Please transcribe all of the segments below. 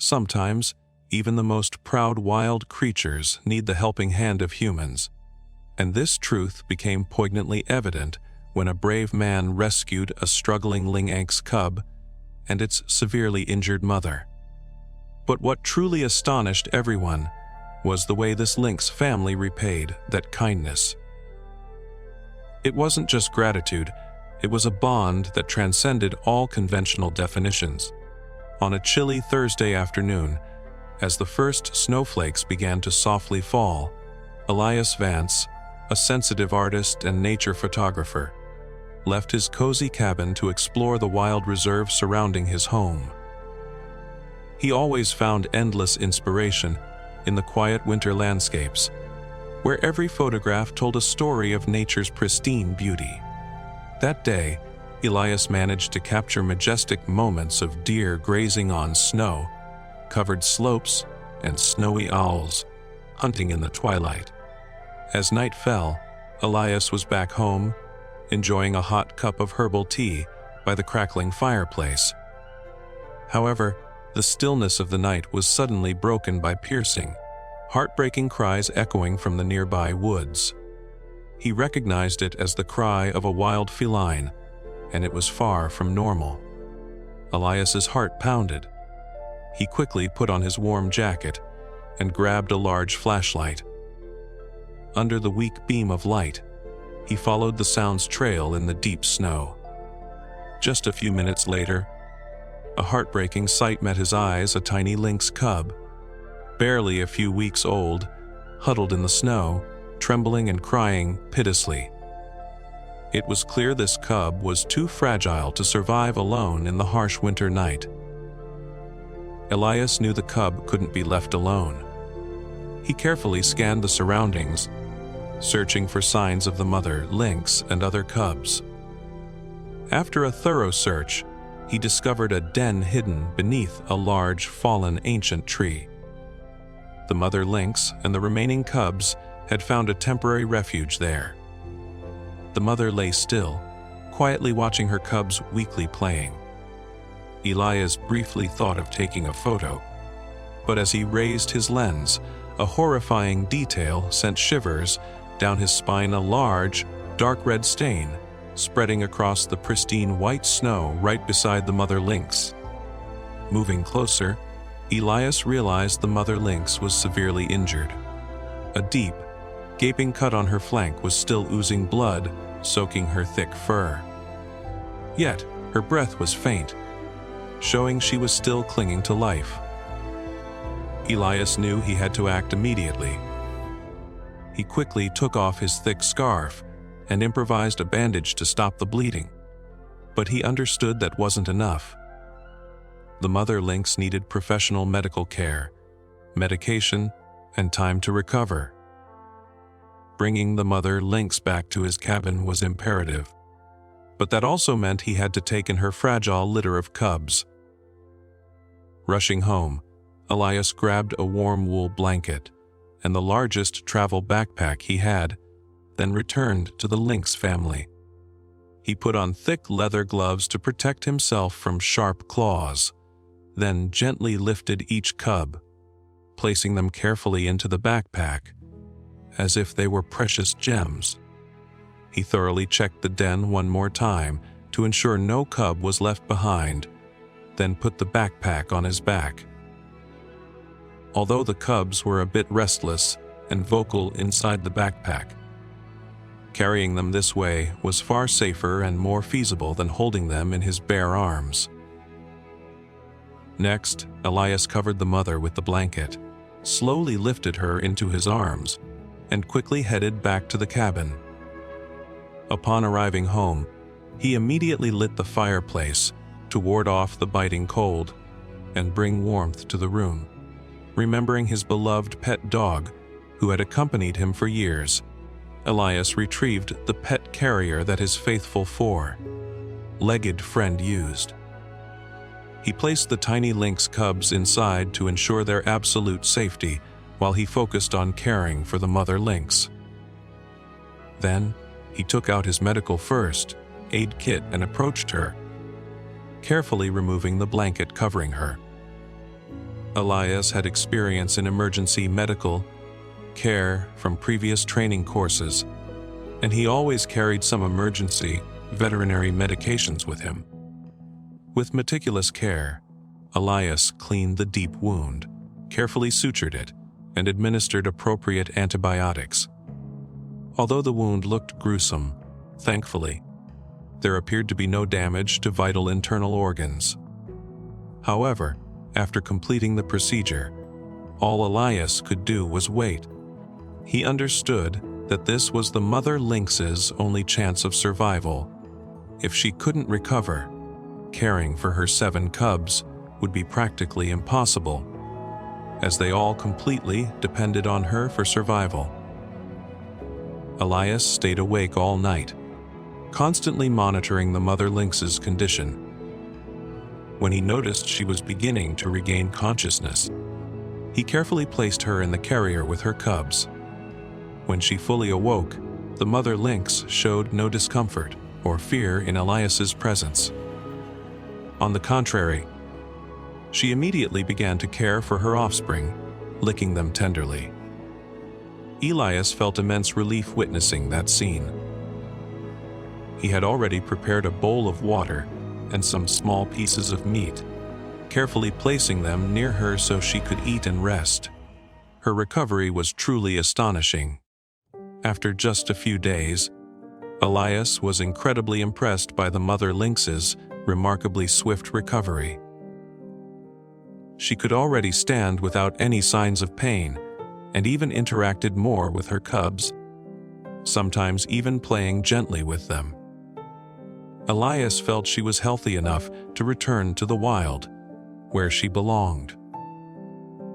Sometimes, even the most proud wild creatures need the helping hand of humans, and this truth became poignantly evident when a brave man rescued a struggling lynx cub and its severely injured mother. But what truly astonished everyone was the way this lynx family repaid that kindness. It wasn't just gratitude, it was a bond that transcended all conventional definitions. On a chilly Thursday afternoon, as the first snowflakes began to softly fall, Elias Vance, a sensitive artist and nature photographer, left his cozy cabin to explore the wild reserve surrounding his home. He always found endless inspiration in the quiet winter landscapes, where every photograph told a story of nature's pristine beauty. That day, Elias managed to capture majestic moments of deer grazing on snow-covered slopes and snowy owls hunting in the twilight. As night fell, Elias was back home, enjoying a hot cup of herbal tea by the crackling fireplace. However, the stillness of the night was suddenly broken by piercing, heartbreaking cries echoing from the nearby woods. He recognized it as the cry of a wild feline, and it was far from normal. Elias's heart pounded. He quickly put on his warm jacket and grabbed a large flashlight. Under the weak beam of light, he followed the sound's trail in the deep snow. Just a few minutes later, a heartbreaking sight met his eyes: a tiny lynx cub, barely a few weeks old, huddled in the snow, trembling and crying piteously. It was clear this cub was too fragile to survive alone in the harsh winter night. Elias knew the cub couldn't be left alone. He carefully scanned the surroundings, searching for signs of the mother lynx and other cubs. After a thorough search, he discovered a den hidden beneath a large, fallen ancient tree. The mother lynx and the remaining cubs had found a temporary refuge there. The mother lay still, quietly watching her cubs weakly playing. Elias briefly thought of taking a photo, but as he raised his lens, a horrifying detail sent shivers down his spine: a large, dark red stain spreading across the pristine white snow right beside the mother lynx. Moving closer, Elias realized the mother lynx was severely injured. A deep, gaping cut on her flank was still oozing blood, soaking her thick fur. Yet, her breath was faint, showing she was still clinging to life. Elias knew he had to act immediately. He quickly took off his thick scarf and improvised a bandage to stop the bleeding. But he understood that wasn't enough. The mother lynx needed professional medical care, medication, and time to recover. Bringing the mother lynx back to his cabin was imperative, but that also meant he had to take in her fragile litter of cubs. Rushing home, Elias grabbed a warm wool blanket and the largest travel backpack he had, then returned to the lynx family. He put on thick leather gloves to protect himself from sharp claws, then gently lifted each cub, placing them carefully into the backpack, as if they were precious gems. He thoroughly checked the den one more time to ensure no cub was left behind, then put the backpack on his back. Although the cubs were a bit restless and vocal inside the backpack, carrying them this way was far safer and more feasible than holding them in his bare arms. Next, Elias covered the mother with the blanket, slowly lifted her into his arms, and quickly headed back to the cabin. Upon arriving home, he immediately lit the fireplace to ward off the biting cold and bring warmth to the room. Remembering his beloved pet dog, who had accompanied him for years, Elias retrieved the pet carrier that his faithful four-legged friend used. He placed the tiny lynx cubs inside to ensure their absolute safety while he focused on caring for the mother lynx. Then, he took out his medical first aid kit and approached her, carefully removing the blanket covering her. Elias had experience in emergency medical care from previous training courses, and he always carried some emergency veterinary medications with him. With meticulous care, Elias cleaned the deep wound, carefully sutured it, and administered appropriate antibiotics. Although the wound looked gruesome, thankfully, there appeared to be no damage to vital internal organs. However, after completing the procedure, all Elias could do was wait. He understood that this was the mother lynx's only chance of survival. If she couldn't recover, caring for her 7 cubs would be practically impossible, as they all completely depended on her for survival. Elias stayed awake all night, constantly monitoring the mother lynx's condition. When he noticed she was beginning to regain consciousness, he carefully placed her in the carrier with her cubs. When she fully awoke, the mother lynx showed no discomfort or fear in Elias's presence. On the contrary, she immediately began to care for her offspring, licking them tenderly. Elias felt immense relief witnessing that scene. He had already prepared a bowl of water and some small pieces of meat, carefully placing them near her so she could eat and rest. Her recovery was truly astonishing. After just a few days, Elias was incredibly impressed by the mother lynx's remarkably swift recovery. She could already stand without any signs of pain, and even interacted more with her cubs, sometimes even playing gently with them. Elias felt she was healthy enough to return to the wild, where she belonged.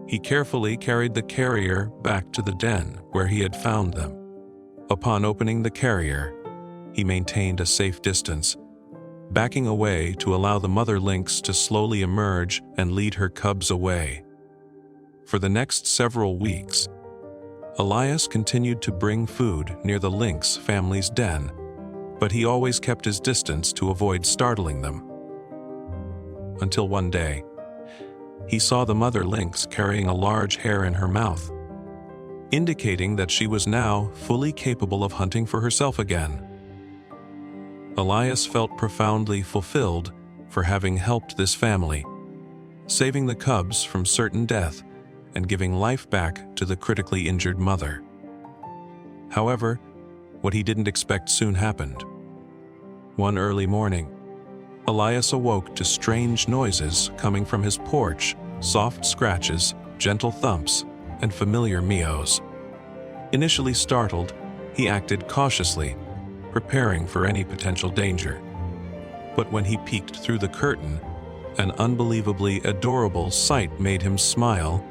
He carefully carried the carrier back to the den where he had found them. Upon opening the carrier, he maintained a safe distance, backing away to allow the mother lynx to slowly emerge and lead her cubs away. For the next several weeks, Elias continued to bring food near the lynx family's den, but he always kept his distance to avoid startling them. Until one day, he saw the mother lynx carrying a large hare in her mouth, indicating that she was now fully capable of hunting for herself again. Elias felt profoundly fulfilled for having helped this family, saving the cubs from certain death and giving life back to the critically injured mother. However, what he didn't expect soon happened. One early morning, Elias awoke to strange noises coming from his porch, soft scratches, gentle thumps, and familiar meows. Initially startled, he acted cautiously, preparing for any potential danger. But when he peeked through the curtain, an unbelievably adorable sight made him smile.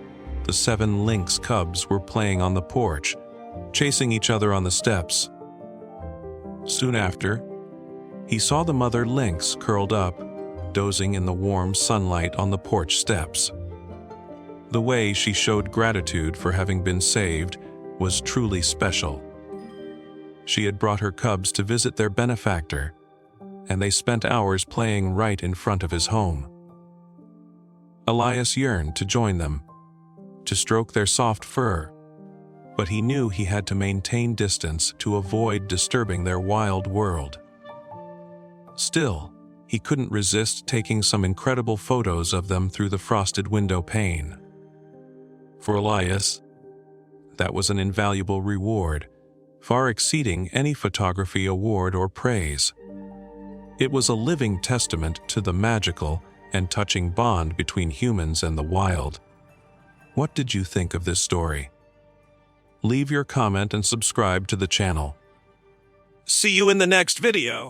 The 7 lynx cubs were playing on the porch, chasing each other on the steps. Soon after, he saw the mother lynx curled up, dozing in the warm sunlight on the porch steps. The way she showed gratitude for having been saved was truly special. She had brought her cubs to visit their benefactor, and they spent hours playing right in front of his home. Elias yearned to join them, to stroke their soft fur, but he knew he had to maintain distance to avoid disturbing their wild world. Still, he couldn't resist taking some incredible photos of them through the frosted window pane. For Elias, that was an invaluable reward, far exceeding any photography award or praise. It was a living testament to the magical and touching bond between humans and the wild. What did you think of this story? Leave your comment and subscribe to the channel. See you in the next video!